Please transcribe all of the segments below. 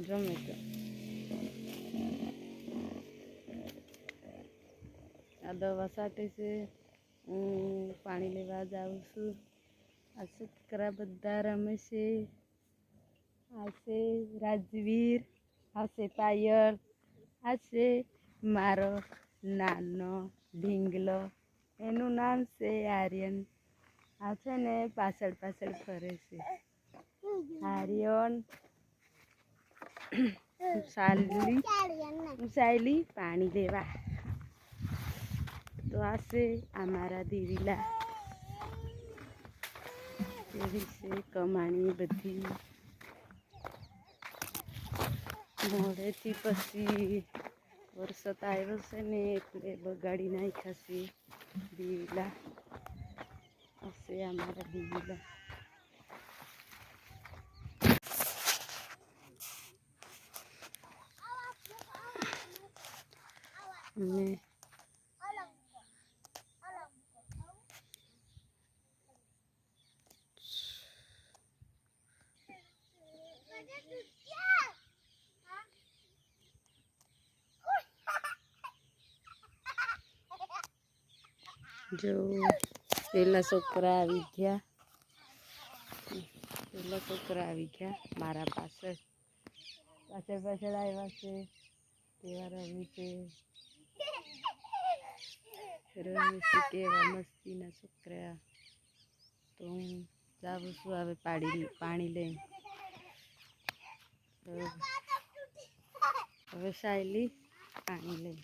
રમે તો આ દવા સાટે છે. હું પાણી લેવા જાઉં છું. આ છોકરા બધા રમે છે. આ છે રાજવીર, આ છે પાયલ, આ છે મારો નાનો ઢીંગલો, એનું નામ છે આર્યન. આ છે ને પાછળ પાછળ ફરે છે. આર્યન સાયલી પાણી લેવા. તો આ છે અમારા દેવીલા. એવી છે કમાણી બધી. મોડેથી પછી વરસાદ આવ્યો છે ને એટલે બગાડી નાખ્યા છે દેવીલા. આ છે અમારા દેવીલા. અને જો પેલા છોકરા આવી ગયા. મારા પાછળ પાછળ આવ્યા છે. તેવા રમે છે કેવા મસ્તીના છોકરા. તો હું જાઉં છું હવે પાણી લઈને. હવે સાયલી પાણી લઈ.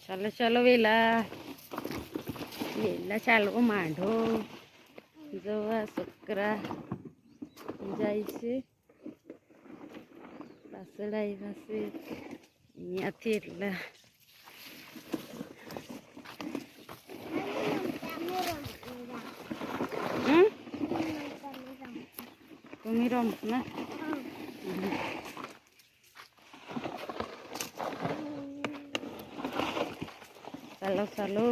ચાલો ચાલો વેલા ચાલવો માંડો. જોવા છોકરા જાય છે. પાછળ આવ્યા છે અહીંયાથી. એટલે તમે રમ ને. ચાલો ચાલો.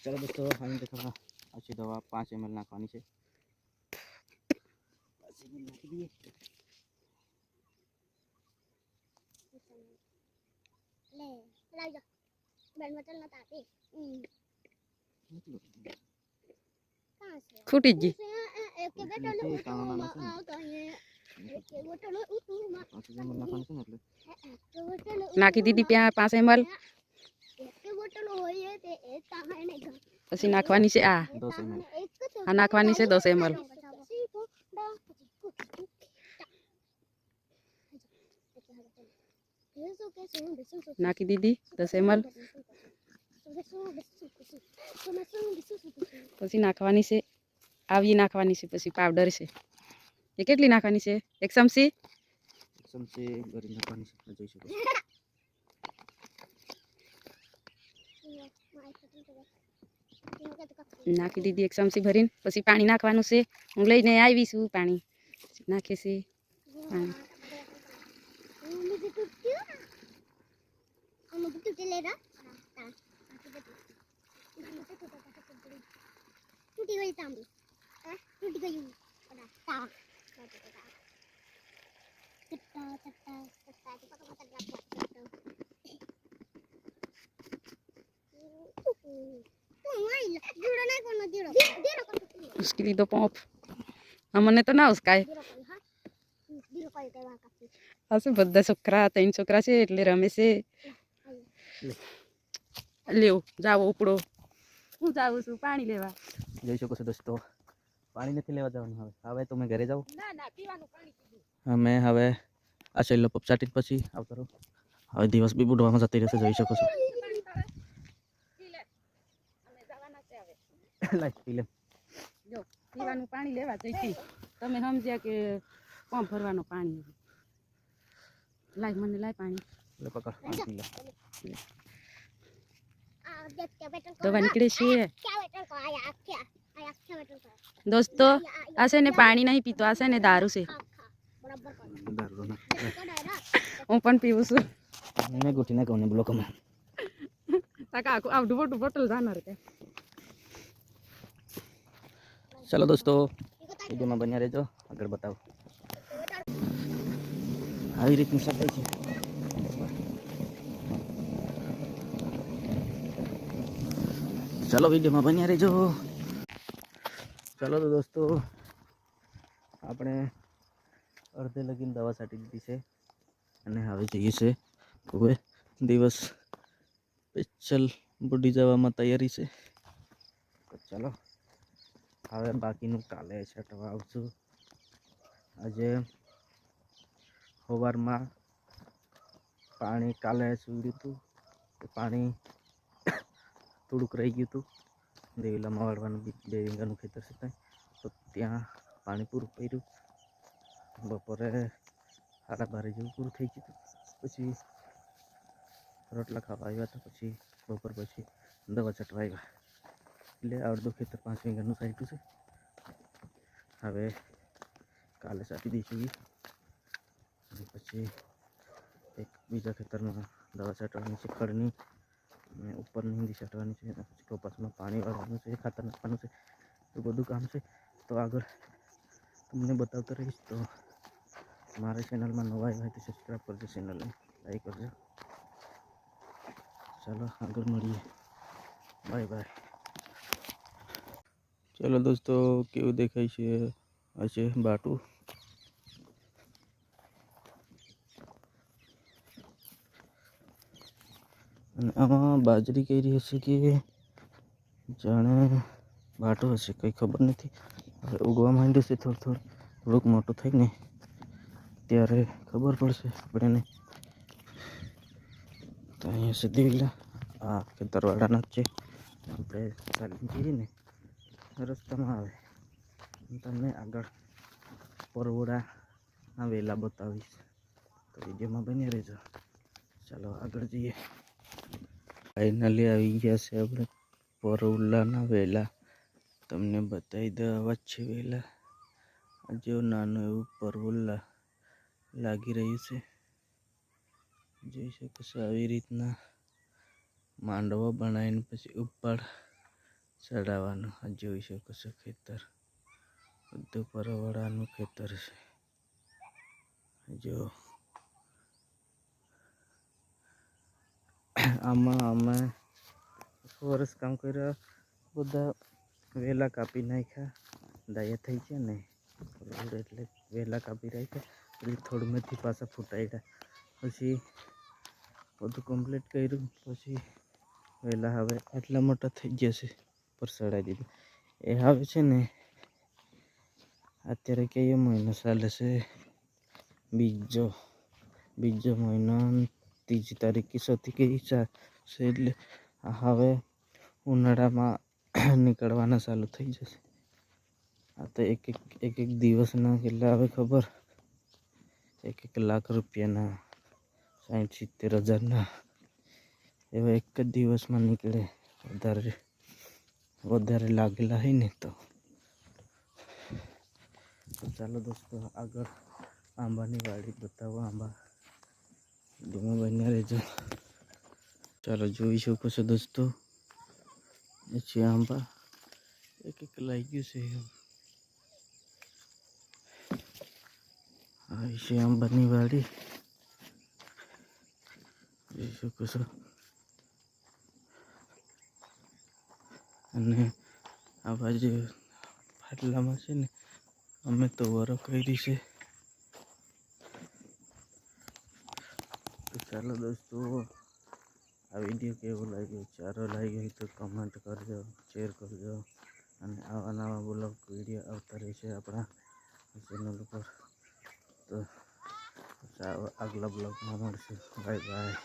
चलो दोस्तों हम देखो अच्छी दवा 5 ml नाखवानी है। 5 ml नाखी दिए। ले लाग जा बैल मटन ना ताती कहां से फूटी जी एक के बेटो ने कहीं एक के बेटो ने उतू मा 5 ml नाखवानी है એટલે तो बेटो ने નાખી દીધી 5 ml. एक के बेटो होय ते एक ताहा ने પછી નાખવાની છે આ 10 ml આ નાખવાની છે 10 ml. નાખી દીધી 10 ml. પછી નાખવાની છે આવી નાખવાની છે. પછી પાવડર છે. એ કેટલી નાખવાની છે? 1 ચમચી ભરી નાખવાની છે. જોઈ શકો નાખી દીધી 1 ચમચી ભરીને. પછી પાણી નાખવાનું છે. હું લઈને આવી છું પાણી. નાખે છે પાણી. टूटी गई तांबी टूटी गई ता चट्टा चट्टा चट्टा जुड़ो नहीं करना जुड़ो उसके लिए तो पंप हमने तो ना उसका है. जुड़ो कोई के वहां का असं બધા છોકરા 3 છોકરા છે એટલે રમે છે. લ્યો જાવો ઉપડો. હું જાઉં છું પાણી લેવા. જોઈ શકો છો દોસ્તો, પાણી નથી લેવા જવાનું. હવે તો મેં ઘરે જાઉં. ના ના પીવાનું પાણી પીધું. અમે હવે આ છેલ્લો પપ ચાટી પછી આવતો રહું. હવે દિવસ બી બુડવામાં જતી રહેશે, જોઈ શકો છો. પી લે. અમે જવાના છે હવે. લાઈટ પી લે. જો પીવાનું પાણી લેવા જઈતી. તમે સમજ્યા કે પંપ ભરવાનું પાણી. લાય મને લાય પાણી. લે પકડ, પાણી પી લે. देख के बेटन को દવા નીકળે છે क्या बेटन को आया क्या बेटन को દોસ્તો. આ છે ને પાણી નહીં પીતો, આ છે ને દારૂ છે. बराबर कर દારૂ ના. હું પણ પીવું છું. મેં ગોઠી ના કહું બ્લોક માં. કાકા આવડું મોટું બોટલ જાનાર કે. ચાલો દોસ્તો, વિડીયોમાં બન્યા રહેજો, આગળ બતાવો. આવી રીતનું સફાઈ છે. ચાલો વિડીયોમાં બન્યા રહેજો. ચાલો તો દોસ્તો, આપણે અડધે લગીને દવા છાંટી દીધી છે અને હવે જઈએ છે હવે દિવસ સ્પેશિયલ બુડી જવામાં તૈયારી છે. તો ચાલો હવે બાકીનું કાલે છાંટવા આવશું. આજે સવારમાં પાણી કાલે સુર્યું હતું, પાણી થોડુંક રહી ગયું હતું. દેવીલામાં વાળવાનું 2 વીઘાનું ખેતર છે, તો ત્યાં પાણી પૂરું કર્યું. બપોરે 12:30 જેવું પૂરું થઈ ગયું હતું. પછી રોટલા ખાવા આવ્યા હતા. પછી બપોર પછી દવા છાંટવા આવ્યા. એટલે અડધું ખેતર 5 વીઘાનું છાંટ્યું છે. હવે કાલે છાંટી દઈશું. અને પછી એક બીજા ખેતરમાં દવા છાંટવાની છે, ખડની અને ઉપરની હિંદી છાંટવાની છે. પછી કપાસમાં પાણી વાળવાનું છે, ખાતર નાખવાનું છે, એ બધું કામ છે. તો આગળ તમને બતાવતો રહીશ. તો મારા ચેનલમાં નવા આવ્યા હોય તો સબસ્ક્રાઈબ કરજો, ચેનલને લાઈક કરજો. ચાલો આગળ મળીએ. Bye bye. ચાલો દોસ્તો, કેવું દેખાય છે આ છે બાટું. અને આમાં બાજરી કરી હશે કે જાણે બાટો હશે, કંઈ ખબર નથી. હવે ઉગવા માંડ્યું છે, થોડુંક મોટું થાય ને ત્યારે ખબર પડશે આપણને. તો અહીંયા છે દેવીલા, આ ખેતરવાળાના જ છે. આપણે ચાલીને જઈએ ને રસ્તામાં આવે તમને આગળ પરવોડાના વેલા બતાવીશ. તો વિડીયોમાં બની રહેજો. ચાલો આગળ જઈએ. ફાઇનલી આવી ગયા છે આપણે પરવલાના વેલા. તમને બતાવી દો, આવા છે વેલા. આ જેવું નાનું એવું પરવલા લાગી રહ્યું છે, જોઈ શકો છો. આવી રીતના માંડવો બનાવીને પછી ઉપર ચડાવવાનું. આ જોઈ શકો છો ખેતર, બધું પરવડાનું ખેતર છે. જો આમાં અમે વર્ષ કામ કર્યા, બધા વેલા કાપી નાખ્યા. ડાયા થઈ ગયા ને એટલે વેલા કાપી રાખ્યા. એટલે થોડું મેથી પાછા ફૂટાડ્યા. પછી બધું કમ્પ્લીટ કર્યું. પછી વેલા હવે આટલા મોટા થઈ ગયા છે, પર ચડાવી દીધું. એ હવે છે ને અત્યારે કયો મહિનો ચાલે છે? બીજો મહિનો 3 તારીખ કે 4 કઈ છે. એટલે હવે ઉનાળામાં નીકળવાના ચાલુ થઈ જશે. આ તો એક દિવસના કેટલા આવે ખબર? 1 લાખ રૂપિયાના, 60-70 હજારના એવા એક જ દિવસમાં નીકળે. વધારે લાગેલા હોય ને તો. ચાલો દોસ્તો, આગળ આંબાની વાડી બતાવો. આંબા ધીમે બન્યા રહેજો. ચાલો જોઈ શકો છો દોસ્તો, એ છે આંબા. એક લાગ્યું છે. આવી છે આંબાની વાડી, જોઈ શકો છો. અને આ બાજુ ફાટલામાં છે ને અમે તો વરો કરી છે. તો ચાલો દોસ્તો, આ વિડીયો કેવો લાગ્યો, સારો લાગ્યો હોય તો કમેન્ટ કરજો, શેર કરજો અને આવા નવા બ્લોગ વિડીયો આવતા રહેશે આપણા ચેનલ ઉપર. તો આગલા બ્લોગમાં મળશું. Bye bye.